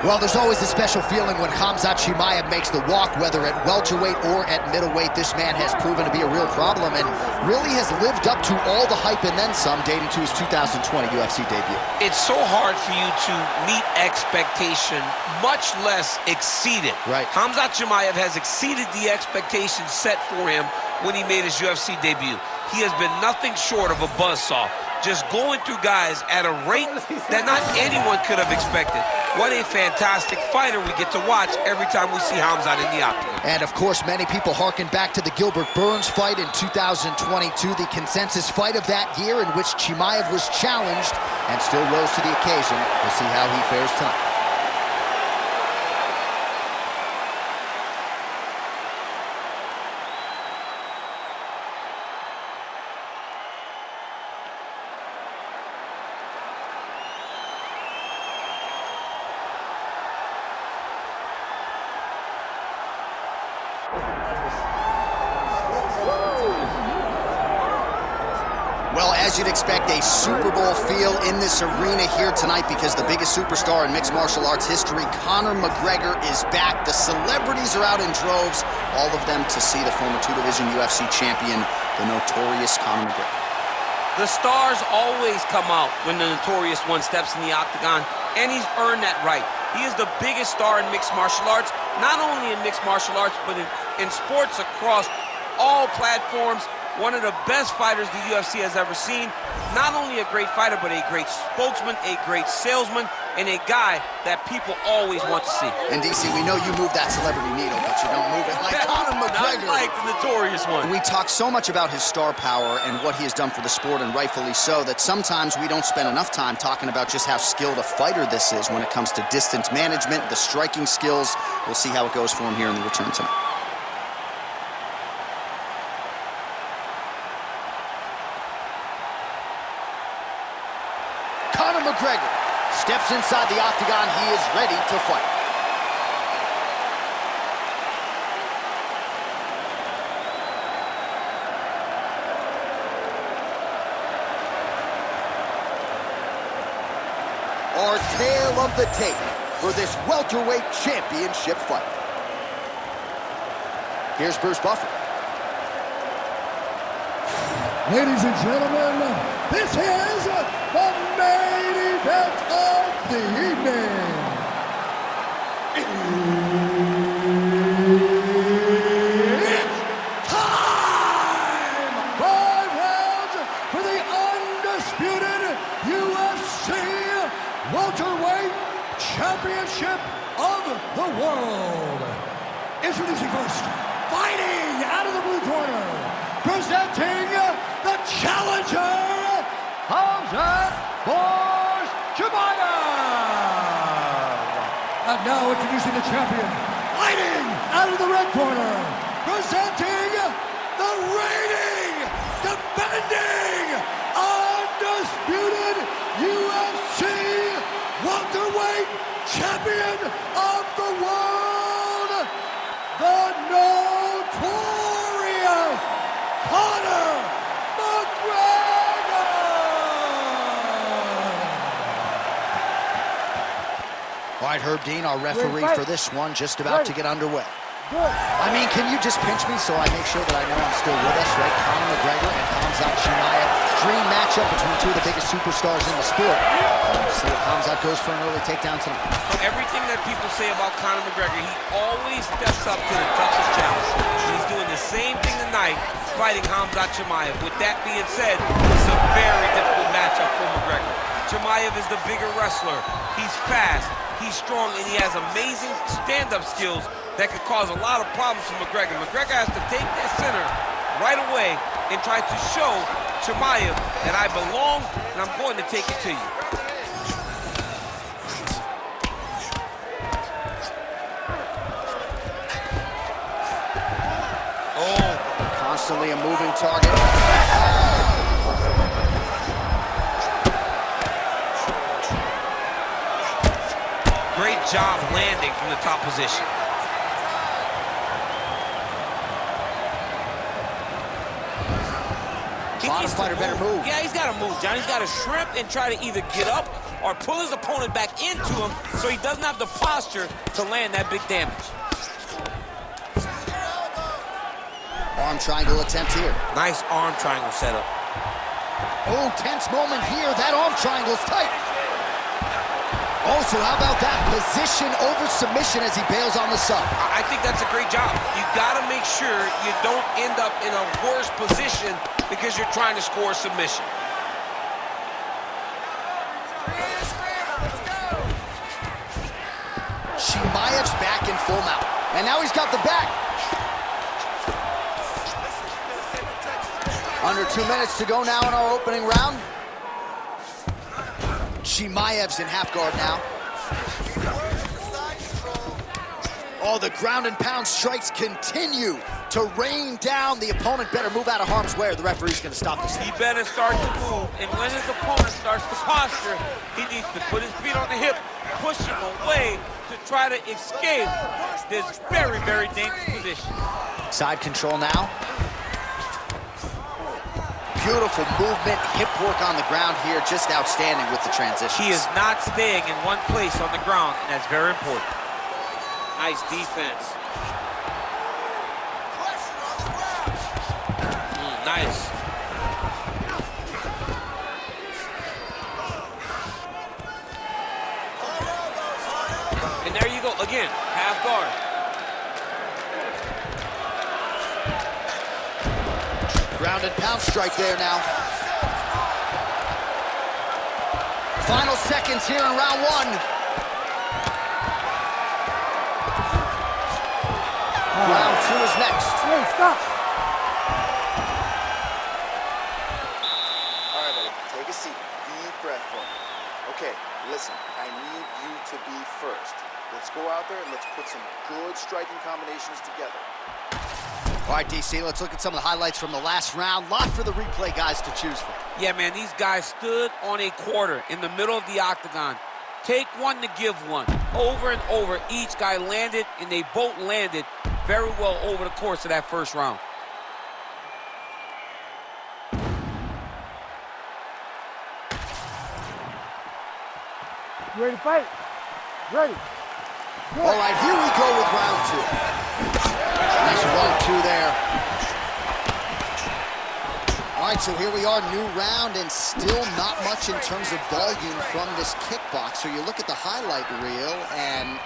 Well, there's always a special feeling when Khamzat Chimaev makes the walk, whether at welterweight or at middleweight. This man has proven to be a real problem and really has lived up to all the hype and then some, dating to his 2020 UFC debut. It's so hard for you to meet expectation, much less exceed it. Right. Khamzat Chimaev has exceeded the expectations set for him when he made his UFC debut. He has been nothing short of a buzzsaw, just going through guys at a rate that not anyone could have expected. What a fantastic fighter we get to watch every time we see Khamzat in the octagon. And of course, many people harken back to the Gilbert Burns fight in 2022, the consensus fight of that year in which Chimaev was challenged and still rose to the occasion. We'll see how he fares tonight. Well, as you'd expect, a Super Bowl feel in this arena here tonight because the biggest superstar in mixed martial arts history, Conor McGregor, is back. The celebrities are out in droves, all of them to see the former two-division UFC champion, the notorious Conor McGregor. The stars always come out when the notorious one steps in the octagon, and he's earned that right. He is the biggest star in mixed martial arts, not only in mixed martial arts, but in sports across all platforms. One of the best fighters the UFC has ever seen. Not only a great fighter, but a great spokesman, a great salesman, and a guy that people always want to see. And DC, we know you move that celebrity needle, but you don't move it like Conor McGregor. Not like the notorious one. We talk so much about his star power and what he has done for the sport, and rightfully so, that sometimes we don't spend enough time talking about just how skilled a fighter this is when it comes to distance management, the striking skills. We'll see how it goes for him here in the return tonight. Conor McGregor steps inside the octagon. He is ready to fight. Our tale of the tape for this welterweight championship fight. Here's Bruce Buffer. Ladies and gentlemen, this is the main event of the evening. It's time! 5 rounds for the undisputed UFC welterweight championship of the world. Introducing first, fighting out of the blue corner, presenting the challenger, Khamzat Chimaev. And now introducing the champion, fighting out of the red corner, presenting the reigning, defending, undisputed UFC welterweight champion of the world, the notorious Conor McGregor! All right, Herb Dean, our referee for this one, just about to get underway. I mean, can you just pinch me so I make sure that I know I'm still with us, right? Conor McGregor and Khamzat Chimaev. Dream matchup between two of the biggest superstars in the sport. See if Khamzat goes for an early takedown tonight. Everything that people say about Conor McGregor, he always steps up to the toughest challenge. He's doing the same thing tonight, fighting Khamzat Chimaev. With that being said, it's a very difficult matchup for McGregor. Chimaev is the bigger wrestler. He's fast, he's strong, and he has amazing stand-up skills that could cause a lot of problems for McGregor. McGregor has to take that center right away and try to show Chimaev that I belong, and I'm going to take it to you. Oh, constantly a moving target. Great job landing from the top position. Bottom fighter better move. Yeah, he's got to move, John. He's got to shrimp and try to either get up or pull his opponent back into him so he doesn't have the posture to land that big damage. Arm triangle attempt here. Nice arm triangle setup. Oh, tense moment here. That arm triangle's tight. Oh, so how about that? Position over submission as he bails on the sub. I think that's a great job. You got to make sure you don't end up in a worse position because you're trying to score a submission. Chimaev's back in full mount. And now he's got the back. Under 2 minutes to go now in our opening round. Chimaev's in half guard now. Oh, the ground and pound strikes continue to rain down. The opponent better move out of harm's way or the referee's going to stop this. He better start to move, and when his opponent starts to posture, he needs to put his feet on the hip, push him away to try to escape this very, very dangerous position. Side control now. Beautiful movement, hip work on the ground here, just outstanding with the transition. He is not staying in one place on the ground, and that's very important. Nice defense. Nice. And there you go, again, half guard. Ground and pound strike there now. Final seconds here in round one. Round two is next. Hey, stop. All right, buddy, take a seat. Deep breath for me. Okay, listen, I need you to be first. Let's go out there and let's put some good striking combinations together. All right, DC, let's look at some of the highlights from the last round. Lot for the replay guys to choose from. Yeah, man, these guys stood on a quarter in the middle of the octagon. Take one to give one. Over and over, each guy landed, and they both landed very well over the course of that first round. You ready to fight? Ready. Good. All right, here we go with round two. Nice 1-2 there. All right, so here we are, new round, and still not much in terms of volume from this kickboxer. You look at the highlight reel, and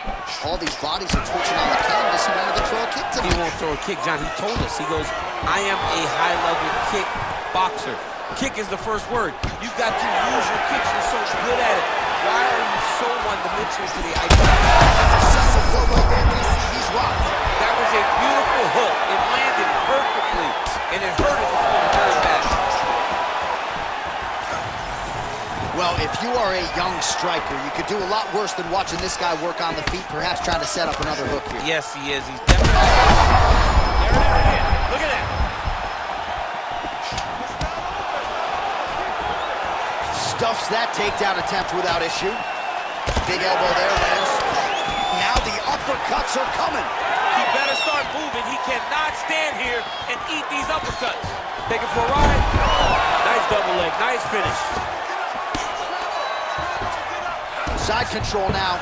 all these bodies are twitching on the canvas. He wanted to throw a kick to He won't throw a kick, John. He told us, he goes, I am a high-level kick boxer. Kick is the first word. You've got to use your kicks. You're so good at it. Why are you so one-dimensional to the idea? He's rocked. That was a beautiful hook. It landed perfectly, and it hurt his opponent very bad. Well, if you are a young striker, you could do a lot worse than watching this guy work on the feet, perhaps trying to set up another hook here. Yes, he is. He's definitely... There it is. Look at that. Stuffs that takedown attempt without issue. Big elbow there, lands. Now the uppercuts are coming. He better start moving. He cannot stand here and eat these uppercuts. Take it for a ride. Nice double leg. Nice finish. Side control now.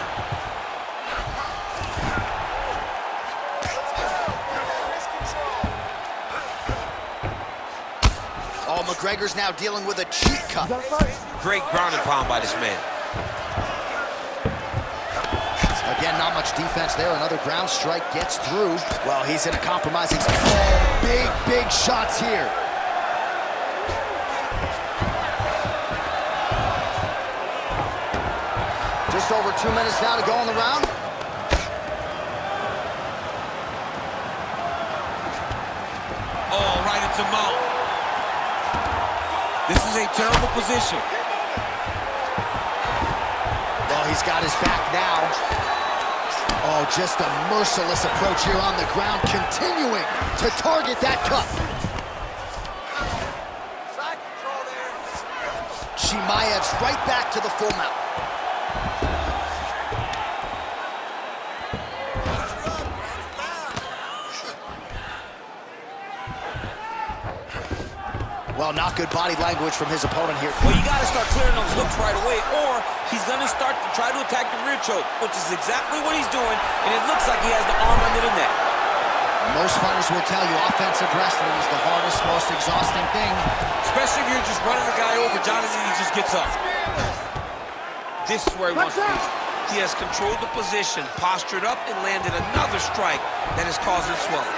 Oh, McGregor's now dealing with a cheek cut. Great ground and pound by this man. Again, not much defense there. Another ground strike gets through. Well, he's in a compromising spot. Oh, big shots here. Just over 2 minutes now to go in the round. Oh, right into mount. This is a terrible position. Well, he's got his back now. Oh, just a merciless approach here on the ground, continuing to target that cut. Side control there. Chimaev's right back to the full mount. Well, not good body language from his opponent here. Well, you got to start clearing those hooks right away, or he's going to start to try to attack the rear choke, which is exactly what he's doing, and it looks like he has the arm under the neck. Most fighters will tell you offensive wrestling is the hardest, most exhausting thing. Especially if you're just running the guy over, Jonathan, he just gets up. This is where he wants to be. He has controlled the position, postured up, and landed another strike that is causing swelling.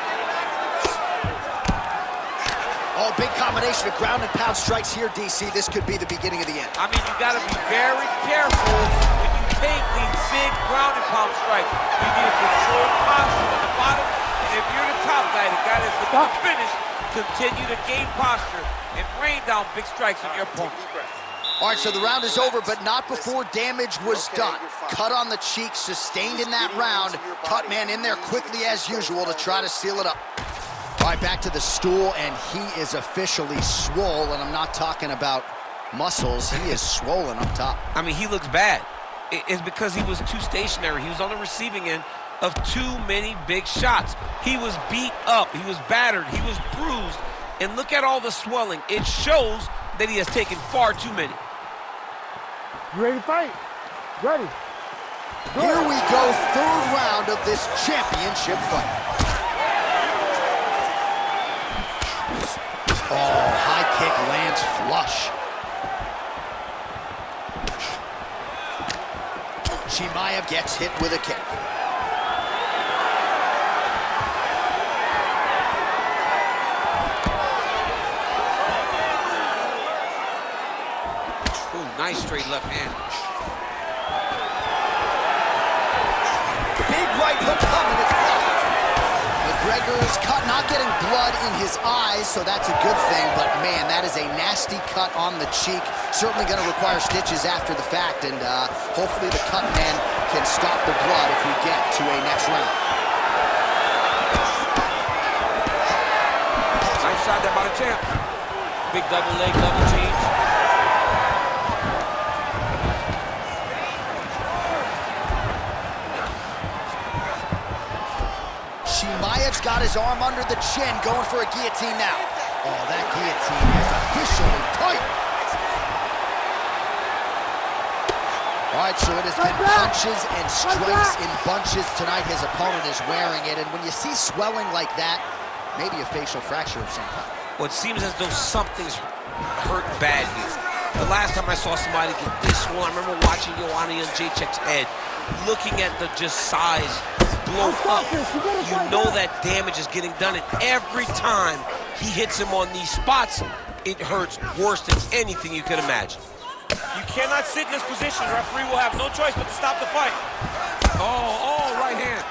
Oh, big combination of ground and pound strikes here, DC. This could be the beginning of the end. I mean, you got to be very careful when you take these big ground and pound strikes. You need a controlled posture on the bottom, and if you're the top guy, the guy that's looking to finish, continue to gain posture and rain down big strikes on your opponent. All right, so the round is over, but not before damage was done. Cut on the cheek, sustained in that round. Cut man in there quickly as usual to try to seal it up. All right, back to the stool, and he is officially swole, and I'm not talking about muscles. He is swollen up top. I mean, he looks bad. It's because he was too stationary. He was on the receiving end of too many big shots. He was beat up. He was battered. He was bruised. And look at all the swelling. It shows that he has taken far too many. You ready to fight? Ready. Here we go, third round of this championship fight. Oh, high kick lands flush. Chimaev gets hit with a kick. Ooh, nice straight left hand. Big right hook coming, it's blocked. McGregor is cut, not getting blood in his eyes, so that's a good thing, but man, that is a nasty cut on the cheek. Certainly going to require stitches after the fact, and hopefully the cut man can stop the blood if we get to a next round. Nice shot there by the champ. Big double leg, double change. Chimaev's got his arm under the chin, going for a guillotine now. Oh, that guillotine is officially tight. All right, so it has been punches and strikes in bunches tonight. His opponent is wearing it, and when you see swelling like that, maybe a facial fracture of some kind. Well, it seems as though something's hurt badly. The last time I saw somebody get this swollen, I remember watching Joanna Jędrzejczyk's head, looking at the just size blow up. You know that damage is getting done, and every time he hits him on these spots, it hurts worse than anything you could imagine. You cannot sit in this position. The referee will have no choice but to stop the fight. Oh, right hand.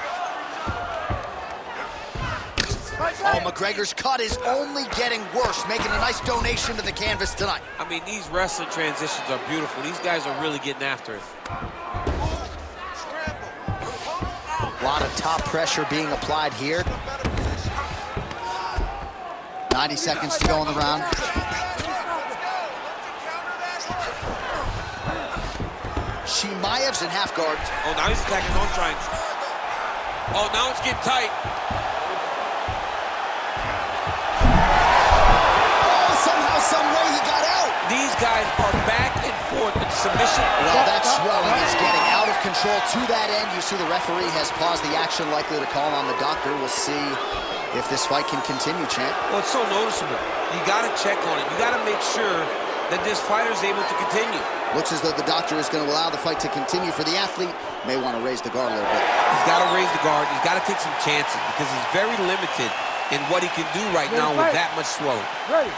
Oh, McGregor's cut is only getting worse, making a nice donation to the canvas tonight. I mean, these wrestling transitions are beautiful. These guys are really getting after it. A lot of top pressure being applied here. 90 seconds to go in the round. Chimaev's in half guard. Oh, now he's attacking his own triangles. Oh, now it's getting tight. Oh, somehow, some way he got out. These guys are back and forth in submission. Well, that swelling is getting out of control. To that end, you see the referee has paused the action, likely to call on the doctor. We'll see if this fight can continue, champ. Well, it's so noticeable. You got to check on it. You got to make sure that this fighter is able to continue. Looks as though the doctor is going to allow the fight to continue. For the athlete, may want to raise the guard a little bit. He's got to raise the guard. He's got to take some chances because he's very limited in what he can do right now with that much swelling. Ready.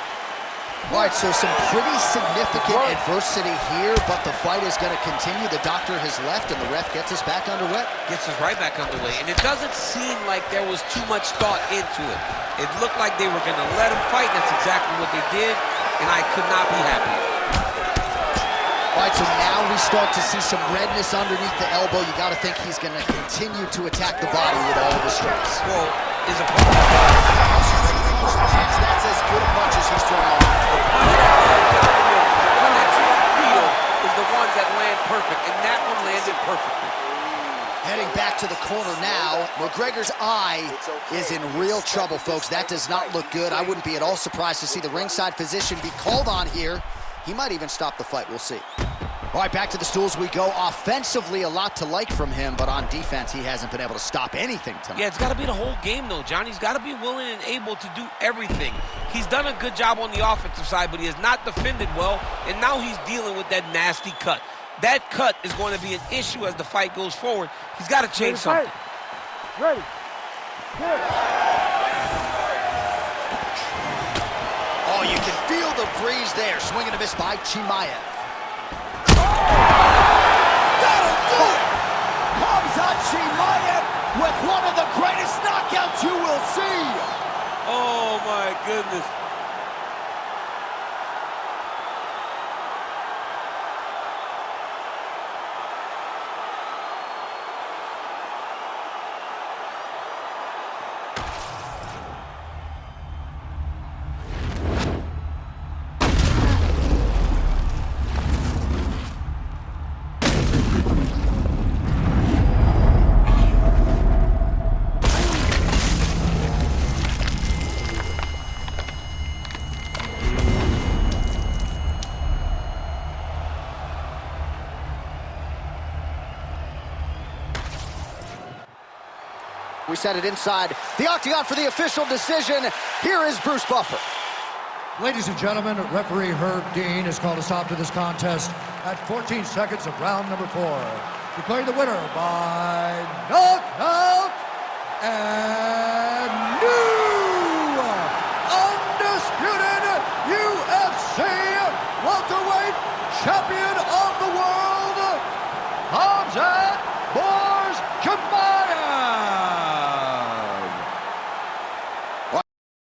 All right, so some pretty significant adversity here, but the fight is going to continue. The doctor has left, and the ref gets us back underway. Gets us right back underway, and it doesn't seem like there was too much thought into it. It looked like they were going to let him fight. That's exactly what they did, and I could not be happier. All right, so now we start to see some redness underneath the elbow. You got to think he's going to continue to attack the body with all the strikes. Well, his opponent... That's as good a punch as he's thrown out. The punch that lands down the middle, the one that's in the field is the ones that land perfect, and that one landed perfectly. Heading back to the corner now. McGregor's eye is in real trouble, folks. That does not look good. I wouldn't be at all surprised to see the ringside physician be called on here. He might even stop the fight. We'll see. All right, back to the stools we go. Offensively, a lot to like from him, but on defense, he hasn't been able to stop anything tonight. Yeah, it's got to be the whole game, though, John. He's got to be willing and able to do everything. He's done a good job on the offensive side, but he has not defended well, and now he's dealing with that nasty cut. That cut is going to be an issue as the fight goes forward. He's got to change something. Ready. Good. Oh, you can feel the breeze there. Swing and a miss by Chimaev. That'll do it! Khamzat Chimaev with one of the greatest knockouts you will see. Oh, my goodness. We set it inside the octagon for the official decision. Here is Bruce Buffer. Ladies and gentlemen, referee Herb Dean has called a stop to this contest at 14 seconds of round number 4. Declaring the winner by knockout and